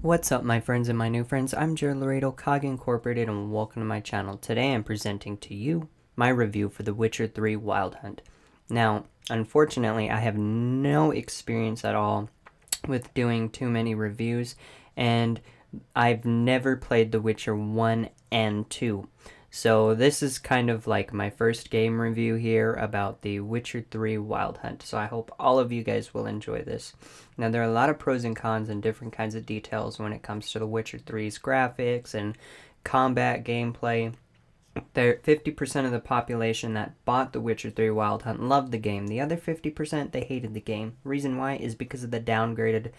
What's up, my friends and my new friends? I'm Jared Laredo, Cog Incorporated, and welcome to my channel. Today I'm presenting to you my review for The Witcher 3 Wild Hunt. Now, unfortunately, I have no experience at all with doing too many reviews, and I've never played The Witcher 1 and 2. So this is kind of like my first game review here about The Witcher 3 Wild Hunt. So I hope all of you guys will enjoy this. Now, there are a lot of pros and cons and different kinds of details when it comes to The Witcher 3's graphics and combat gameplay. There, 50% of the population that bought The Witcher 3 Wild Hunt loved the game. The other 50%, they hated the game. Reason why is because of the downgraded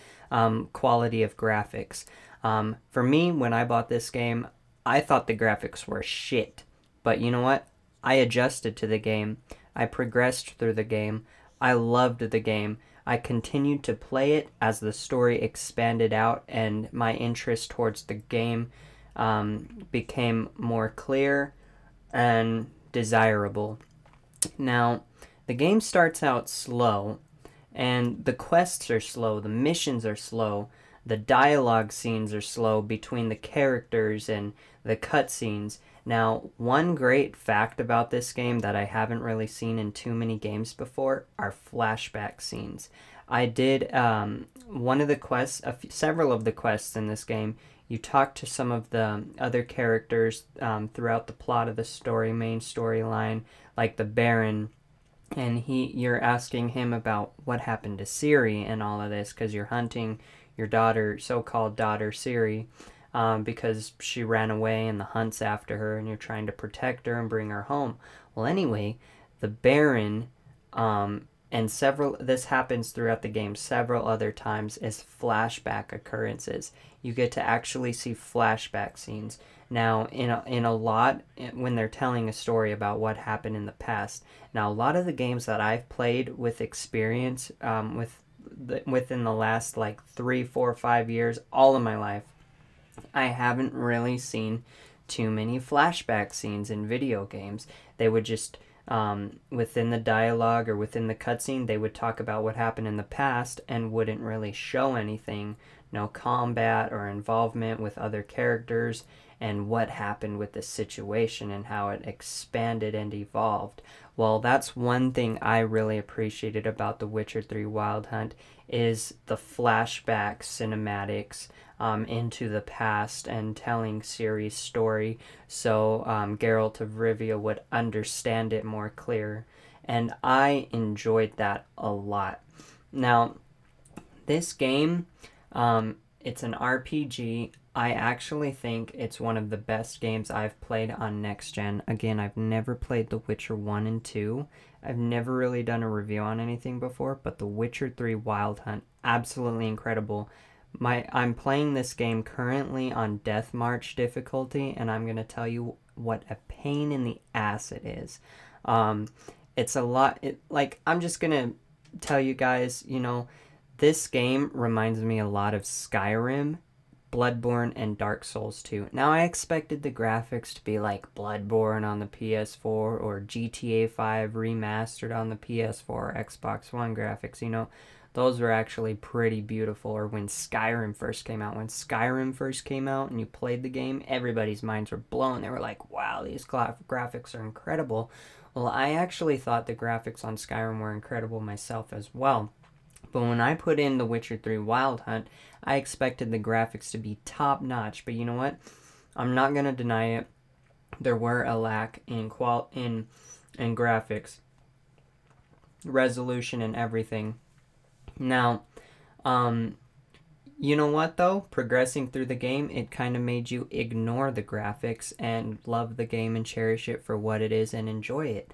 quality of graphics. For me, when I bought this game, I thought the graphics were shit. But you know what? I adjusted to the game. I progressed through the game. I loved the game. I continued to play it as the story expanded out and my interest towards the game became more clear and desirable. Now, the game starts out slow, and the quests are slow, the missions are slow, the dialogue scenes are slow between the characters and the cutscenes. Now, one great fact about this game that I haven't really seen in too many games before are flashback scenes. I did one of the quests, several of the quests in this game. You talk to some of the other characters throughout the plot of the story, main storyline, like the Baron, and you're asking him about what happened to Ciri and all of this, because you're hunting your daughter, so-called daughter Ciri, because she ran away and the hunt's after her, and you're trying to protect her and bring her home. Well, anyway, the Baron, and this happens throughout the game several other times as flashback occurrences. You get to actually see flashback scenes. Now, in a lot, when they're telling a story about what happened in the past. Now, a lot of the games that I've played with experience, within the last like 3, 4, 5 years, all of my life, I haven't really seen too many flashback scenes in video games. They would just within the dialogue or within the cutscene, they would talk about what happened in the past and wouldn't really show anything, no combat or involvement with other characters and what happened with the situation and how it expanded and evolved. Well, that's one thing I really appreciated about The Witcher 3 Wild Hunt is the flashback cinematics into the past and telling Ciri's story so Geralt of Rivia would understand it more clear. And I enjoyed that a lot. Now, this game, it's an RPG. I actually think it's one of the best games I've played on next gen. Again, I've never played The Witcher 1 and 2. I've never really done a review on anything before, but The Witcher 3 Wild Hunt, absolutely incredible. I'm playing this game currently on Death March difficulty, and I'm going to tell you what a pain in the ass it is. It's a lot, I'm just going to tell you guys, this game reminds me a lot of Skyrim, Bloodborne, and Dark Souls 2. Now, I expected the graphics to be like Bloodborne on the PS4 or GTA 5 remastered on the PS4 or Xbox One graphics, Those were actually pretty beautiful. Or when Skyrim first came out. When Skyrim first came out and you played the game, everybody's minds were blown. They were like, wow, these graphics are incredible. Well, I actually thought the graphics on Skyrim were incredible myself as well. But when I put in The Witcher 3 Wild Hunt, I expected the graphics to be top-notch. But you know what? I'm not going to deny it. There were a lack in graphics, resolution, and everything. Now, you know what though? Progressing through the game, it kind of made you ignore the graphics and love the game and cherish it for what it is and enjoy it.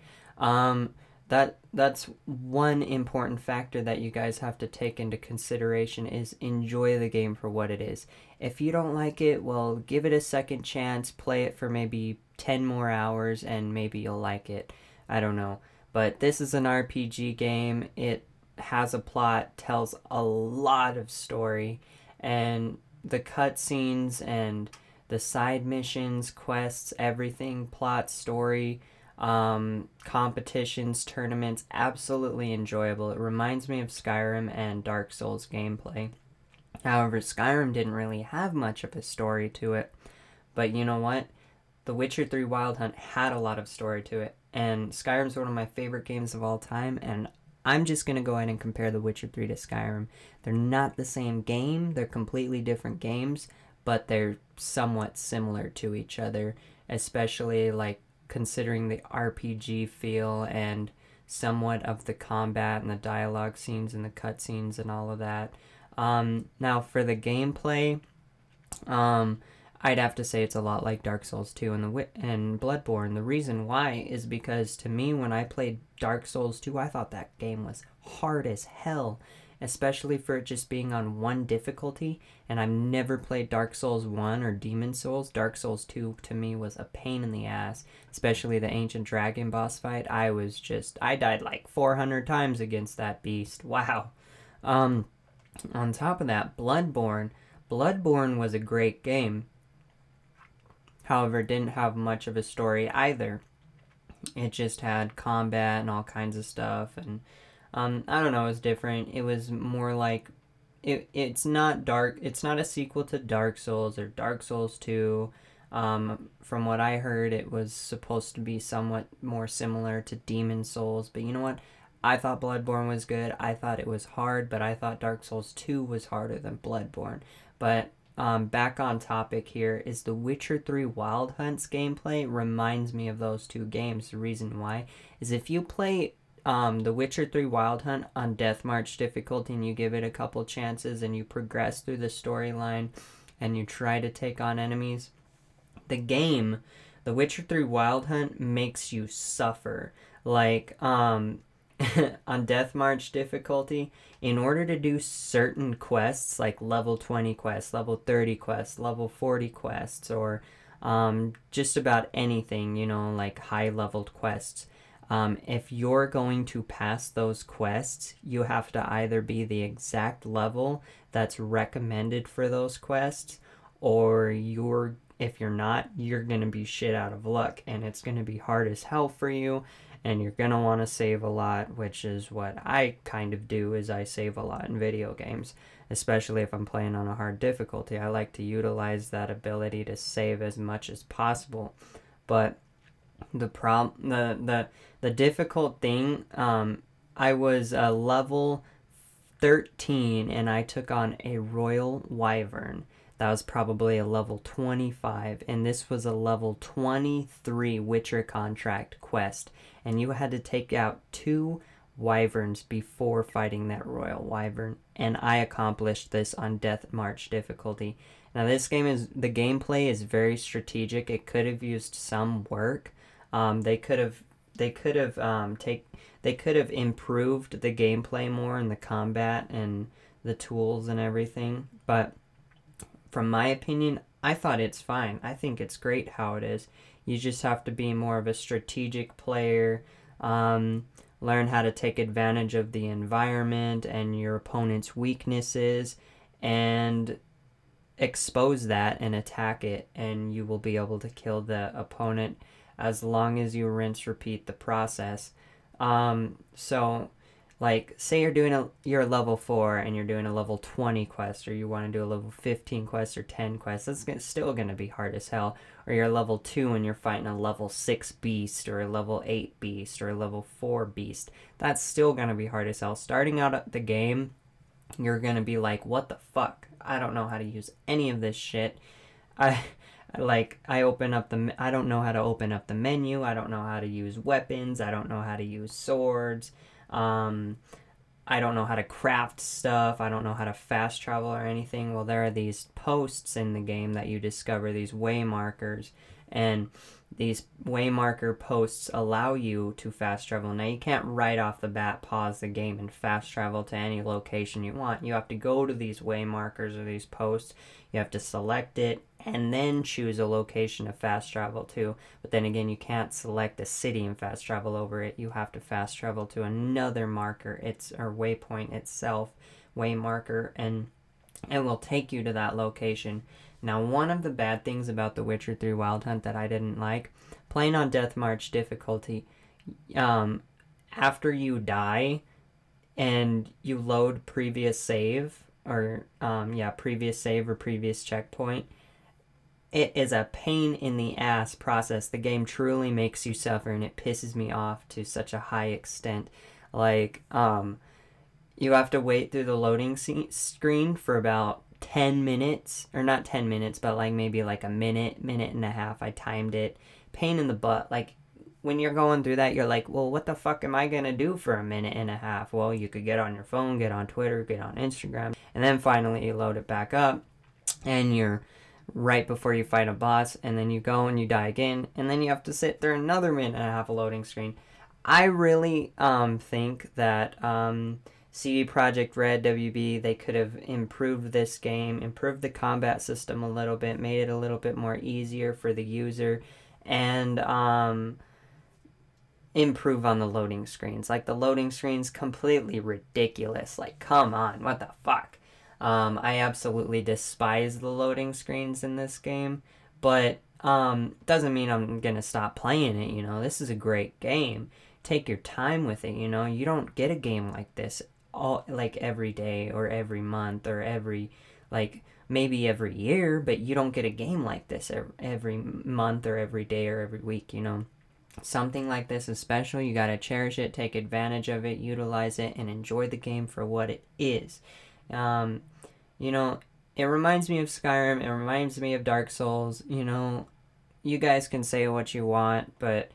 That's one important factor that you guys have to take into consideration is enjoy the game for what it is. If you don't like it, well, give it a second chance, play it for maybe 10 more hours, and maybe you'll like it. I don't know. But this is an RPG game. It has a plot, tells a lot of story, and the cutscenes and the side missions, quests, everything, plot, story, competitions, tournaments, absolutely enjoyable. It reminds me of Skyrim and Dark Souls gameplay. However, Skyrim didn't really have much of a story to it. But you know what? The Witcher 3 Wild Hunt had a lot of story to it. And Skyrim's one of my favorite games of all time. And I'm just going to go ahead and compare The Witcher 3 to Skyrim. They're not the same game. They're completely different games. But they're somewhat similar to each other. Especially like considering the RPG feel and somewhat of the combat and the dialogue scenes and the cutscenes and all of that. Now for the gameplay, I'd have to say it's a lot like Dark Souls 2 and Bloodborne. The reason why is because to me, when I played Dark Souls 2, I thought that game was hard as hell, especially for it just being on one difficulty. And I've never played Dark Souls 1 or Demon Souls. Dark Souls 2 to me was a pain in the ass, especially the Ancient Dragon boss fight. I died like 400 times against that beast. Wow. On top of that, Bloodborne was a great game. However, it didn't have much of a story either. It just had combat and all kinds of stuff, and I don't know, it was different. It was more like it's not a sequel to Dark Souls or Dark Souls 2. From what I heard, it was supposed to be somewhat more similar to Demon Souls, but you know what? I thought Bloodborne was good. I thought it was hard, but I thought Dark Souls 2 was harder than Bloodborne. But back on topic here is The Witcher 3 Wild Hunt's gameplay reminds me of those two games. The reason why is if you play The Witcher 3 Wild Hunt on Death March difficulty and you give it a couple chances and you progress through the storyline and you try to take on enemies, The Witcher 3 Wild Hunt makes you suffer. Like, on Death March difficulty, in order to do certain quests, like level 20 quests, level 30 quests, level 40 quests, or just about anything, you know, like high-leveled quests, if you're going to pass those quests, you have to either be the exact level that's recommended for those quests, or if you're not, you're going to be shit out of luck, and it's going to be hard as hell for you. And you're going to want to save a lot, which is what I kind of do, is I save a lot in video games. Especially if I'm playing on a hard difficulty. I like to utilize that ability to save as much as possible. But the difficult thing, I was level 13 and I took on a Royal Wyvern. That was probably a level 25, and this was a level 23 Witcher contract quest. And you had to take out 2 wyverns before fighting that Royal Wyvern. And I accomplished this on Death March difficulty. Now the gameplay is very strategic. It could have used some work. They could have improved the gameplay more in the combat and the tools and everything. But from my opinion, I thought it's fine. I think it's great how it is. You just have to be more of a strategic player, learn how to take advantage of the environment and your opponent's weaknesses, and expose that and attack it, and you will be able to kill the opponent as long as you repeat the process. So like, say you're level 4 and you're doing a level 20 quest, or you want to do a level 15 quest or 10 quest, that's still going to be hard as hell. Or you're level 2 and you're fighting a level 6 beast, or a level 8 beast, or a level 4 beast. That's still going to be hard as hell. Starting out at the game, you're going to be like, what the fuck? I don't know how to use any of this shit. I don't know how to open up the menu. I don't know how to use weapons. I don't know how to use swords. I don't know how to craft stuff. I don't know how to fast travel or anything. Well, there are these posts in the game that you discover, these way markers, and these waymarker posts allow you to fast travel. Now, you can't right off the bat pause the game and fast travel to any location you want. You have to go to these waymarkers or these posts. You have to select it and then choose a location to fast travel to. But then again, you can't select a city and fast travel over it. You have to fast travel to another marker, or waypoint itself, waymarker, and it will take you to that location. Now, one of the bad things about The Witcher 3 Wild Hunt that I didn't like, playing on Death March difficulty, after you die and you load previous save, or yeah, previous save or previous checkpoint. It is a pain in the ass process. The game truly makes you suffer, and it pisses me off to such a high extent. Like, you have to wait through the loading screen for about 10 minutes, or not 10 minutes, but like maybe like a minute and a half. I timed it. Pain in the butt. Like, when you're going through that, you're like, well, what the fuck am I gonna do for a minute and a half? Well, you could get on your phone, get on Twitter, get on Instagram, and then finally you load it back up, and you're right before you fight a boss, and then you go and you die again, and then you have to sit through another minute and a half of loading screen. I really think that CD Projekt Red, WB, they could have improved this game, improved the combat system a little bit, made it a little bit more easier for the user, and improve on the loading screens. Like, the loading screens, completely ridiculous. Like, come on, what the fuck? I absolutely despise the loading screens in this game, but doesn't mean I'm gonna stop playing it, you know. This is a great game. Take your time with it, you know. You don't get a game like this like every day or every month or every, like, maybe every year, but you don't get a game like this every month or every day or every week, you know. Something like this is special. You gotta cherish it, take advantage of it, utilize it, and enjoy the game for what it is. You know, it reminds me of Skyrim, it reminds me of Dark Souls, you know. You guys can say what you want, but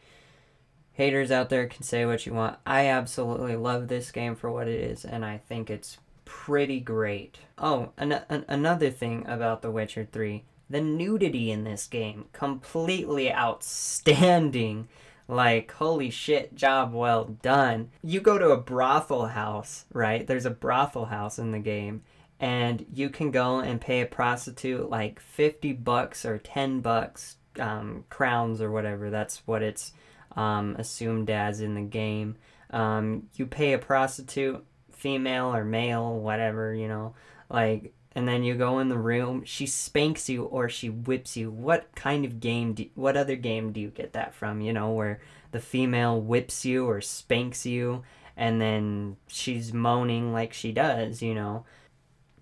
haters out there can say what you want. I absolutely love this game for what it is, and I think it's pretty great. Oh, another thing about The Witcher 3, the nudity in this game, completely outstanding. Like, holy shit, job well done. You go to a brothel house, right? There's a brothel house in the game, and you can go and pay a prostitute like $50 or $10, crowns or whatever. That's what it's assumed as in the game. You pay a prostitute, female or male, whatever, you know, like, and then you go in the room, she spanks you or she whips you. What kind of game, what other game do you get that from, you know, where the female whips you or spanks you, and then she's moaning like she does, you know.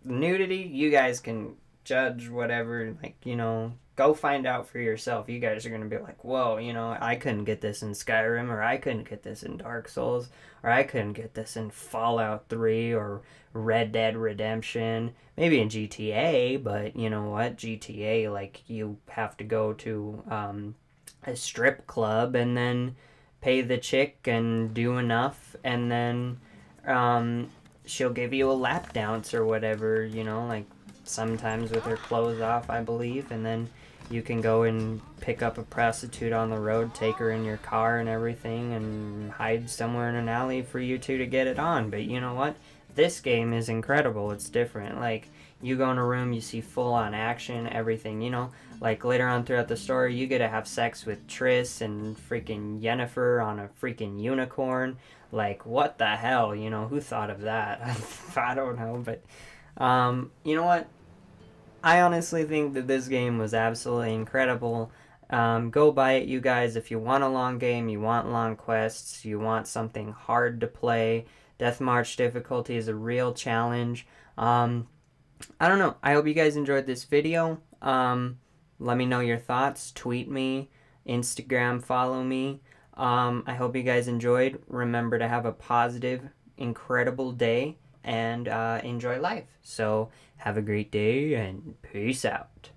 Nudity, you guys can judge whatever, like, you know, go find out for yourself. You guys are going to be like, whoa, you know, I couldn't get this in Skyrim, or I couldn't get this in Dark Souls, or I couldn't get this in Fallout 3 or Red Dead Redemption. Maybe in GTA, but you know what? GTA, like, you have to go to a strip club and then pay the chick and do enough, and then she'll give you a lap dance or whatever, you know, like, sometimes with her clothes off, I believe, and then you can go and pick up a prostitute on the road, take her in your car and everything, and hide somewhere in an alley for you two to get it on. But you know what? This game is incredible. It's different. Like, you go in a room, you see full-on action, everything, you know? Like, later on throughout the story, you get to have sex with Triss and freaking Yennefer on a freaking unicorn. Like, what the hell? You know, who thought of that? I don't know, but you know what? I honestly think that this game was absolutely incredible. Go buy it, you guys, if you want a long game, you want long quests, you want something hard to play. Death March difficulty is a real challenge. I don't know. I hope you guys enjoyed this video. Let me know your thoughts. Tweet me. Instagram, follow me. I hope you guys enjoyed. Remember to have a positive, incredible day, and enjoy life. So have a great day, and peace out.